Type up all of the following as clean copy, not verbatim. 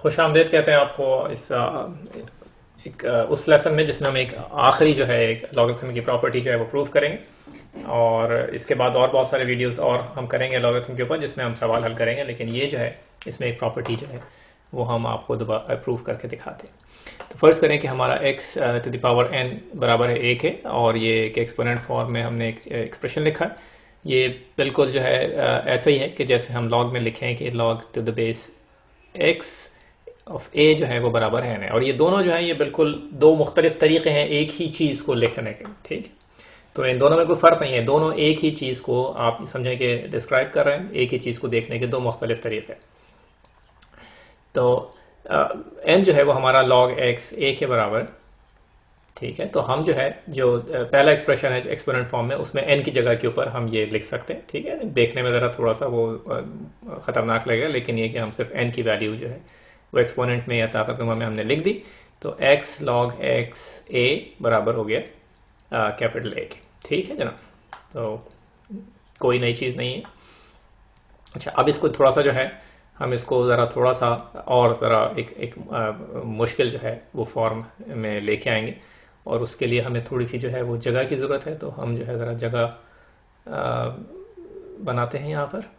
खुश आमदीद कहते हैं आपको इस उस लेसन में जिसमें हम एक आखिरी जो है एक लॉगरिथम की प्रॉपर्टी जो है वो प्रूव करेंगे। और इसके बाद और बहुत सारे वीडियोस और हम करेंगे लॉगरिथम के ऊपर जिसमें हम सवाल हल करेंगे, लेकिन ये जो है इसमें एक प्रॉपर्टी जो है वो हम आपको दोबारा प्रूव करके दिखाते हैं। तो फर्स्ट करें कि हमारा x to the power n बराबर है 1 है, और ये एक एक्सपोनेंट फॉर्म में हमने एक एक्सप्रेशन लिखा है। ये बिल्कुल जो है ऐसा ही है कि जैसे हम लॉग में लिखे हैं कि log to the base x of a जो है वो बराबर है n है। और ये दोनों जो है ये बिल्कुल दो मुख्तलिफ तरीके हैं एक ही चीज़ को लिखने के, ठीक। तो इन दोनों में कोई फ़र्क नहीं है, दोनों एक ही चीज़ को आप समझें कि डिस्क्राइब कर रहे हैं, एक ही चीज़ को देखने के दो मुख्तलिफ तरीके। तो n जो है वो हमारा log x a के बराबर, ठीक है। तो हम जो है जो पहला एक्सप्रेशन है एक्सपोनेंट फॉर्म में उसमें n की जगह के ऊपर हम ये लिख सकते हैं, ठीक है। देखने में ज़रा थोड़ा सा वो ख़तरनाक लगेगा, लेकिन ये कि हम सिर्फ n की वैल्यू जो है वो एक्सपोनेंट में या ताकतनुमा में हमने लिख दी। तो x log x a बराबर हो गया कैपिटल A के, ठीक है जनाब। तो कोई नई चीज़ नहीं है। अच्छा, अब इसको थोड़ा सा जो है हम इसको ज़रा थोड़ा सा और ज़रा एक मुश्किल जो है वो फॉर्म में लेके आएंगे, और उसके लिए हमें थोड़ी सी जो है वो जगह की ज़रूरत है। तो हम जो है ज़रा जगह बनाते हैं यहाँ पर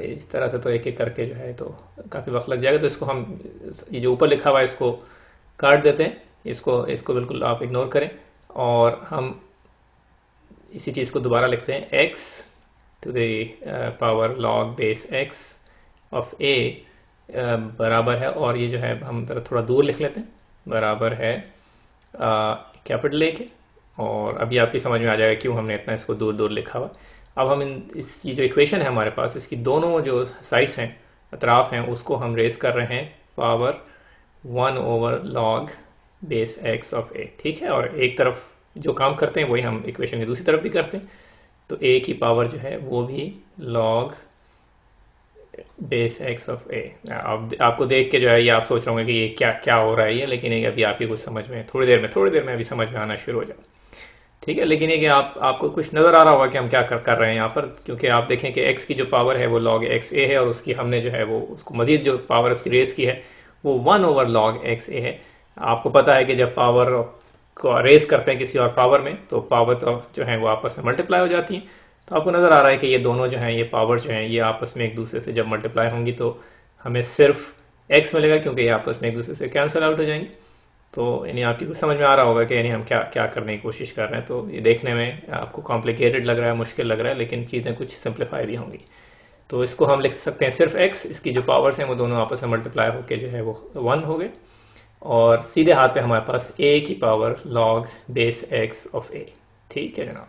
इस तरह से। तो एक एक करके जो है तो काफ़ी वक्त लग जाएगा। तो इसको हम ये जो ऊपर लिखा हुआ है इसको काट देते हैं, इसको बिल्कुल आप इग्नोर करें, और हम इसी चीज़ को दोबारा लिखते हैं x to the power log base x of a बराबर है, और ये जो है हम थोड़ा दूर लिख लेते हैं, बराबर है कैपिटल A के। और अभी आपकी समझ में आ जाएगा क्यों हमने इतना इसको दूर दूर लिखा हुआ। अब हम ये जो इक्वेशन है हमारे पास, इसकी दोनों जो साइड्स हैं, अतराफ हैं, उसको हम रेस कर रहे हैं power 1/log base x of a, ठीक है। और एक तरफ जो काम करते हैं वही हम इक्वेशन की दूसरी तरफ भी करते हैं। तो a की पावर जो है वो भी log base x of a। आपको देख के जो है ये आप सोच रहे होंगे कि ये क्या क्या हो रहा है ये, लेकिन ये अभी आपकी कुछ समझ में थोड़ी देर में अभी समझ में आना शुरू हो जाए, ठीक है। लेकिन ये कि आपको कुछ नज़र आ रहा होगा कि हम क्या कर रहे हैं यहाँ पर, क्योंकि आप देखें कि x की जो पावर है वो log x a है, और उसकी हमने जो है वो उसको मज़ीद जो पावर उसकी रेस की है वो 1/log x a है। आपको पता है कि जब पावर को रेस करते हैं किसी और पावर में तो पावर्स जो हैं वो आपस में मल्टीप्लाई हो जाती हैं। तो आपको नज़र आ रहा है कि ये दोनों जो हैं ये पावर जो हैं ये आपस में एक दूसरे से जब मल्टीप्लाई होंगी तो हमें सिर्फ x मिलेगा, क्योंकि ये आपस में एक दूसरे से कैंसिल आउट हो जाएंगे। तो यानी आपकी कुछ समझ में आ रहा होगा कि यानी हम क्या क्या करने की कोशिश कर रहे हैं। तो ये देखने में आपको कॉम्प्लिकेटेड लग रहा है, मुश्किल लग रहा है, लेकिन चीज़ें कुछ सिंप्लीफाई भी होंगी। तो इसको हम लिख सकते हैं सिर्फ x, इसकी जो पावर्स हैं वो दोनों आपस में मल्टीप्लाई होकर जो है वो 1 हो गए, और सीधे हाथ पे हमारे पास a की power log base x of a, ठीक है जनाब।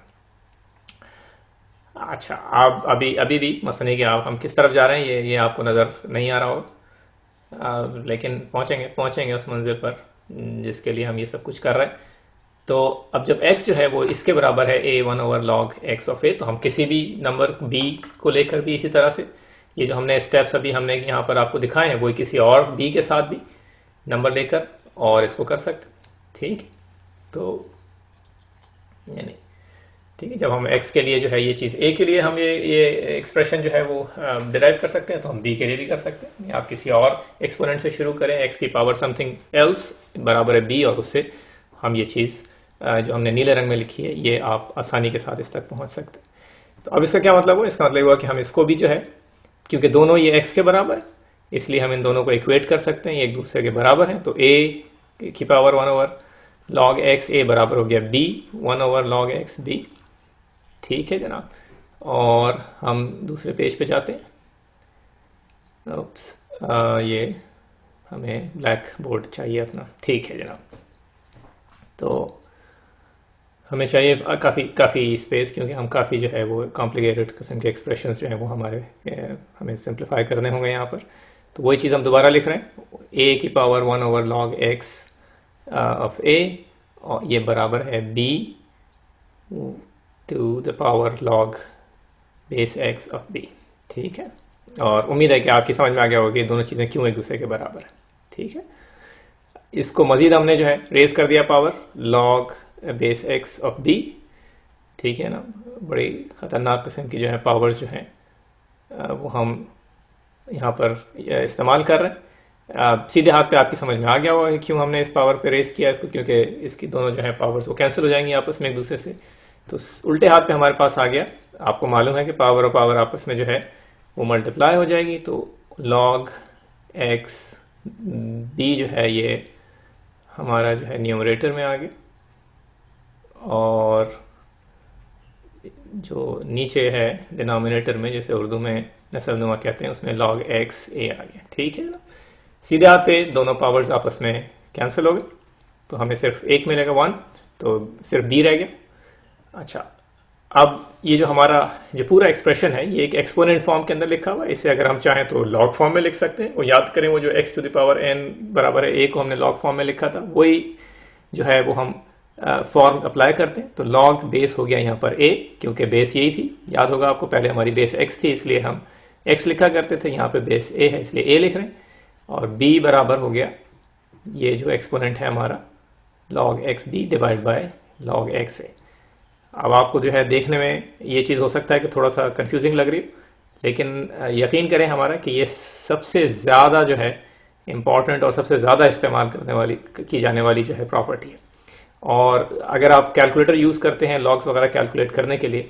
अच्छा, आप अभी भी मसले कि आप हम किस तरफ जा रहे हैं ये आपको नज़र नहीं आ रहा होगा, लेकिन पहुँचेंगे उस मंजिल पर जिसके लिए हम ये सब कुछ कर रहे हैं। तो अब जब x जो है वो इसके बराबर है a 1/log x of a, तो हम किसी भी नंबर b को लेकर भी इसी तरह से ये जो हमने स्टेप्स अभी हमने यहाँ पर आपको दिखाए हैं वही किसी और b के साथ भी नंबर लेकर और इसको कर सकते, ठीक। तो यानी ठीक है, जब हम x के लिए जो है ये चीज़ a के लिए हम ये एक्सप्रेशन जो है वो डिराइव कर सकते हैं, तो हम b के लिए भी कर सकते हैं। आप किसी और एक्सपोनेंट से शुरू करें, x की पावर समथिंग एल्स बराबर है b, और उससे हम ये चीज़ जो हमने नीले रंग में लिखी है ये आप आसानी के साथ इस तक पहुंच सकते हैं। तो अब इसका क्या मतलब हुआ? इसका मतलब हुआ कि हम इसको भी जो है, क्योंकि दोनों ये x के बराबर है इसलिए हम इन दोनों को इक्वेट कर सकते हैं, ये एक दूसरे के बराबर हैं। तो a की पावर 1/log x a बराबर हो गया b 1/log x b, ठीक है जनाब। और हम दूसरे पेज पे जाते हैं। ये हमें ब्लैक बोर्ड चाहिए अपना, ठीक है जनाब। तो हमें चाहिए काफ़ी स्पेस, क्योंकि हम काफ़ी जो है वो कॉम्प्लिकेटेड किस्म के एक्सप्रेशंस जो हैं वो हमें सिंप्लीफाई करने होंगे यहाँ पर। तो वही चीज़ हम दोबारा लिख रहे हैं, a की power 1/log x of a, और ये बराबर है b to the power log base x of b, ठीक है। और उम्मीद है कि आपकी समझ में आ गया होगा कि ये दोनों चीज़ें क्यों एक दूसरे के बराबर है, ठीक है। इसको मज़ीद हमने जो है रेस कर दिया power log base x of b, ठीक है ना। बड़ी ख़तरनाक किस्म की जो है पावर्स जो हैं वो हम यहाँ पर इस्तेमाल कर रहे हैं। सीधे हाथ पे आपकी समझ में आ गया होगा कि क्यों हमने इस पावर पे रेस किया इसको, क्योंकि इसकी दोनों जो है पावर्स वो कैंसिल हो जाएंगी आपस में एक दूसरे से। तो उल्टे हाथ पे हमारे पास आ गया। आपको मालूम है कि पावर और पावर आपस में जो है वो मल्टीप्लाई हो जाएगी, तो log x b जो है ये हमारा जो है न्यूमरेटर में आ गया, और जो नीचे है डिनोमिनेटर में, जैसे उर्दू में नसलनुमा कहते हैं, उसमें log x a आ गया। ठीक है ना, सीधे हाथ पे दोनों पावर्स आपस में कैंसिल हो गए, तो हमें सिर्फ एक मिलेगा 1, तो सिर्फ b रह गया। अच्छा, अब ये जो हमारा जो पूरा एक्सप्रेशन है ये एक एक्सपोनेंट फॉर्म के अंदर लिखा हुआ है। इसे अगर हम चाहें तो लॉग फॉर्म में लिख सकते हैं। वो याद करें, वो जो x to the power n बराबर है a को हमने लॉग फॉर्म में लिखा था, वही जो है वो हम फॉर्म अप्लाई करते हैं। तो लॉग बेस हो गया यहाँ पर a, क्योंकि बेस यही थी, याद होगा आपको, पहले हमारी बेस x थी इसलिए हम x लिखा करते थे, यहाँ पे बेस a है इसलिए a लिख रहे हैं। और b बराबर हो गया ये जो एक्सपोनेंट है हमारा log x b divide by log x a। अब आपको जो है देखने में ये चीज़ हो सकता है कि थोड़ा सा कंफ्यूजिंग लग रही हो, लेकिन यकीन करें हमारा कि ये सबसे ज़्यादा जो है इम्पॉर्टेंट और सबसे ज़्यादा इस्तेमाल करने वाली की जाने वाली जो है प्रॉपर्टी है। और अगर आप कैलकुलेटर यूज़ करते हैं लॉग्स वगैरह कैलकुलेट करने के लिए,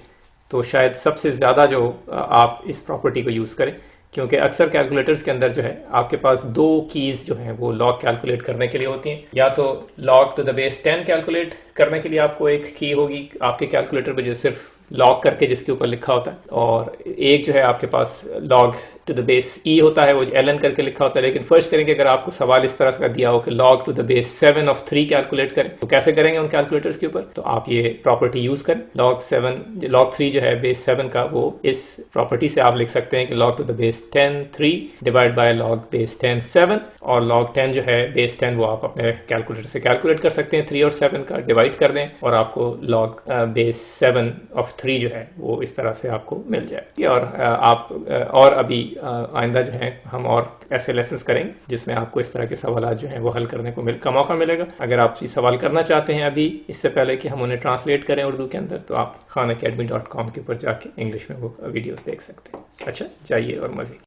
तो शायद सबसे ज़्यादा जो आप इस प्रॉपर्टी को यूज़ करें, क्योंकि अक्सर कैलकुलेटर्स के अंदर जो है आपके पास दो कीज़ जो हैं वो लॉग कैलकुलेट करने के लिए होती हैं। या तो log to the base 10 calculate करने के लिए आपको एक की होगी आपके कैलकुलेटर पे जो सिर्फ लॉग करके जिसके ऊपर लिखा होता है, और एक जो है आपके पास log to the base e होता है, वो ln करके लिखा होता है। लेकिन फर्स्ट करेंगे, अगर आपको सवाल इस तरह का दिया हो कि log to the base 7 of 3 calculate करें, तो कैसे करेंगे उन कैलकुलेटर्स के ऊपर? तो आप ये प्रॉपर्टी यूज़ करें। log 3 जो है बेस 7 का, वो इस प्रॉपर्टी से आप लिख सकते हैं कि log to the base 10 3 divide by log base 10 7, और log 10 जो है बेस 10 वो आप अपने कैलकुलेटर से कैलकुलेट कर सकते हैं। 3 और 7 का डिवाइड कर दें और आपको log बेस 7 ऑफ 3 जो है वो इस तरह से आपको मिल जाएगी। और आप और अभी आइंदा जो है हम और ऐसे लेसन्स करेंगे जिसमें आपको इस तरह के सवाल जो हैं वो हल करने का मौका मिलेगा। अगर आप ये सवाल करना चाहते हैं अभी, इससे पहले कि हम उन्हें ट्रांसलेट करें उर्दू के अंदर, तो आप khanacademy.com के ऊपर जाके इंग्लिश में वो वीडियोस देख सकते हैं। अच्छा, जाइए और मज़े।